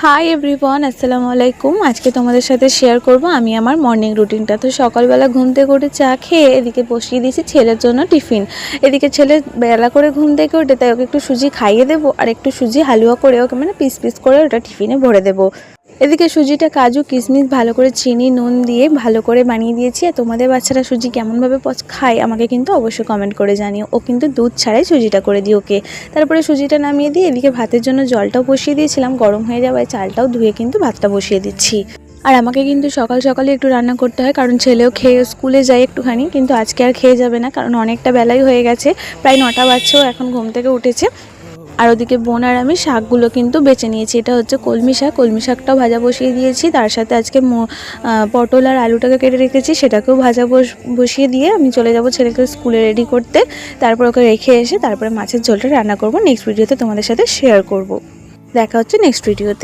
Hi everyone, আসসালামু আলাইকুম। আজকে তোমাদের সাথে শেয়ার করব আমি আমার মর্নিং রুটিনটা। তো সকালবেলা ঘুম থেকে উঠে চা খেয়ে এদিকে বসিয়ে দিয়েছি ছেলের জন্য টিফিন। এদিকে ছেলে বেলা করে ঘুম থেকে উঠে তাই ওকে একটু সুজি খাইয়ে দেবো আর একটু সুজি হালুয়া করে ওকে পিস পিস করে ওটা টিফিনে ভরে দেবো। এদিকে সুজিটা কাজু কিশমিশ ভালো করে চিনি নুন দিয়ে ভালো করে বানিয়ে দিয়েছি। আর তোমাদের বাচ্চারা সুজি কেমনভাবে খায় আমাকে কিন্তু অবশ্যই কমেন্ট করে জানিও। ও কিন্তু দুধ ছাড়াই সুজিটা করে দিই ওকে। তারপরে সুজিটা নামিয়ে দিয়ে এদিকে ভাতের জন্য জলটাও বসিয়ে দিয়েছিলাম, গরম হয়ে যাওয়ায় চালটাও ধুয়ে কিন্তু ভাতটা বসিয়ে দিচ্ছি। আর আমাকে কিন্তু সকাল সকালে একটু রান্না করতে হয়, কারণ ছেলেও খেয়ে স্কুলে যায় একটুখানি, কিন্তু আজকে আর খেয়ে যাবে না কারণ অনেকটা বেলাই হয়ে গেছে, প্রায় 9টা বাজছেও এখন ঘুম থেকে উঠেছে। আর ওদিকে বোন আর আমি শাকগুলো কিন্তু বেছে নিয়েছি। এটা হচ্ছে কলমি শাকটাও ভাজা বসিয়ে দিয়েছি। তার সাথে আজকে পটল আর আলুটাকে কেটে রেখেছি, সেটাকেও ভাজা বসিয়ে দিয়ে আমি চলে যাব ছেলেকে স্কুলে রেডি করতে। তারপর ওকে রেখে এসে তারপরে মাছের ঝোলটা রান্না করব। নেক্সট ভিডিওতে তোমাদের সাথে শেয়ার করব। দেখা হচ্ছে নেক্সট ভিডিওতে।